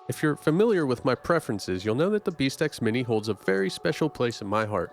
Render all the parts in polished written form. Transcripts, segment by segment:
If you're familiar with my preferences, you'll know that the Beast X Mini holds a very special place in my heart.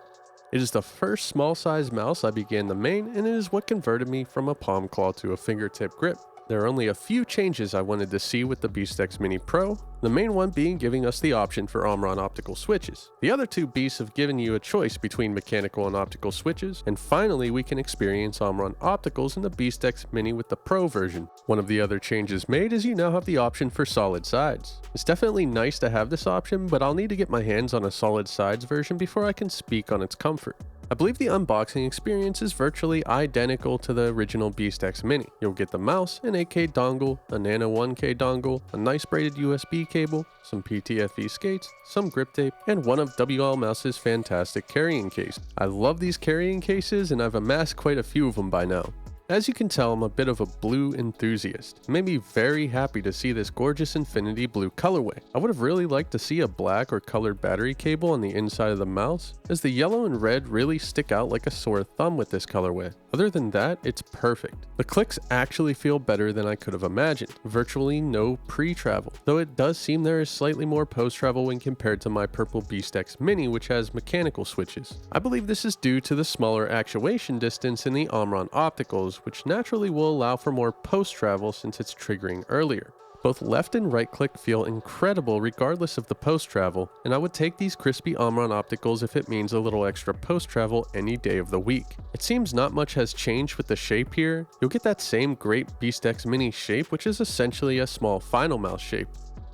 It is the first small-sized mouse I began to main, and it is what converted me from a palm claw to a fingertip grip. There are only a few changes I wanted to see with the Beast X Mini Pro, the main one being giving us the option for Omron optical switches. The other two beasts have given you a choice between mechanical and optical switches, and finally we can experience Omron opticals in the Beast X Mini with the Pro version. One of the other changes made is you now have the option for solid sides. It's definitely nice to have this option, but I'll need to get my hands on a solid sides version before I can speak on its comfort. I believe the unboxing experience is virtually identical to the original Beast X Mini. You'll get the mouse, an 8K dongle, a Nano 1K dongle, a nice braided USB cable, some PTFE skates, some grip tape, and one of WLMOUSE's fantastic carrying cases. I love these carrying cases and I've amassed quite a few of them by now. As you can tell, I'm a bit of a blue enthusiast. It made me very happy to see this gorgeous infinity blue colorway. I would have really liked to see a black or colored battery cable on the inside of the mouse, as the yellow and red really stick out like a sore thumb with this colorway. Other than that, it's perfect. The clicks actually feel better than I could have imagined. Virtually no pre-travel, though it does seem there is slightly more post-travel when compared to my purple Beast X Mini, which has mechanical switches. I believe this is due to the smaller actuation distance in the Omron opticals, which naturally will allow for more post-travel since it's triggering earlier. Both left and right click feel incredible regardless of the post-travel, and I would take these crispy Omron opticals if it means a little extra post-travel any day of the week. It seems not much has changed with the shape here. You'll get that same great Beast X Mini shape, which is essentially a small final mouse shape.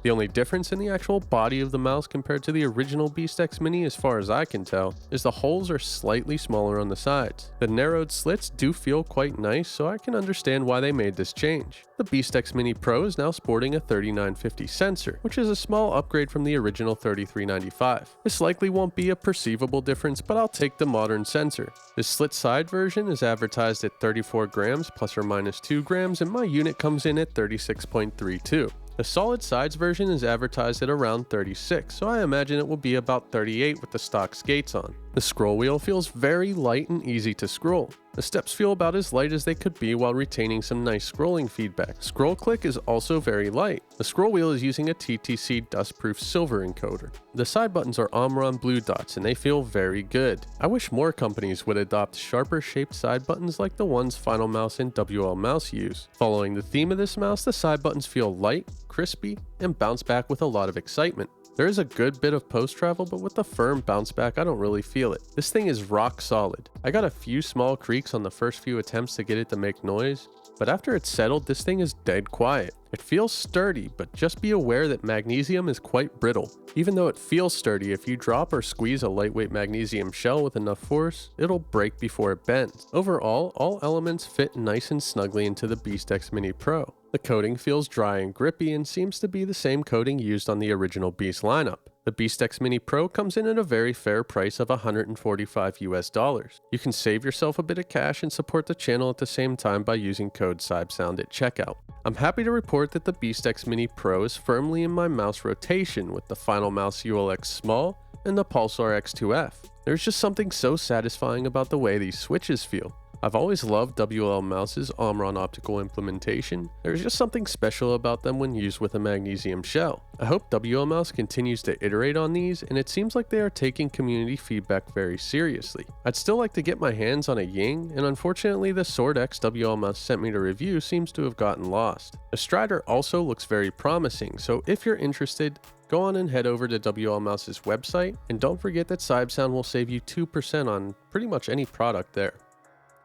The only difference in the actual body of the mouse compared to the original Beast X Mini, as far as I can tell, is the holes are slightly smaller on the sides. The narrowed slits do feel quite nice, so I can understand why they made this change. The Beast X Mini Pro is now sporting a 3950 sensor, which is a small upgrade from the original 3395. This likely won't be a perceivable difference, but I'll take the modern sensor. This slit side version is advertised at 34 grams plus or minus 2 grams, and my unit comes in at 36.32. The solid sides version is advertised at around 36, so I imagine it will be about 38 with the stock skates on. The scroll wheel feels very light and easy to scroll. The steps feel about as light as they could be while retaining some nice scrolling feedback. Scroll click is also very light. The scroll wheel is using a TTC dustproof silver encoder. The side buttons are Omron blue dots and they feel very good. I wish more companies would adopt sharper shaped side buttons like the ones Final Mouse and WLMOUSE use. Following the theme of this mouse, the side buttons feel light, crispy, and bounce back with a lot of excitement. There is a good bit of post-travel, but with the firm bounce back, I don't really feel it. This thing is rock solid. I got a few small creaks on the first few attempts to get it to make noise, but after it's settled, this thing is dead quiet. It feels sturdy, but just be aware that magnesium is quite brittle. Even though it feels sturdy, if you drop or squeeze a lightweight magnesium shell with enough force, it'll break before it bends. Overall, all elements fit nice and snugly into the Beast X Mini Pro. The coating feels dry and grippy and seems to be the same coating used on the original Beast lineup. The Beast X Mini Pro comes in at a very fair price of $145 US. You can save yourself a bit of cash and support the channel at the same time by using code SIBESOUND at checkout. I'm happy to report that the Beast X Mini Pro is firmly in my mouse rotation with the Final Mouse ULX Small and the Pulsar X2F. There's just something so satisfying about the way these switches feel. I've always loved WLMOUSE's Omron optical implementation. There's just something special about them when used with a magnesium shell. I hope WLMOUSE continues to iterate on these, and it seems like they are taking community feedback very seriously. I'd still like to get my hands on a Ying, and unfortunately the Sword X WLMOUSE sent me to review seems to have gotten lost. The Strider also looks very promising, so if you're interested, go on and head over to WLMOUSE's website, and don't forget that SibeSound will save you 2% on pretty much any product there.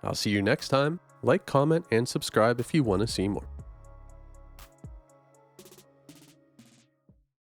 I'll see you next time. Like, comment, and subscribe if you want to see more.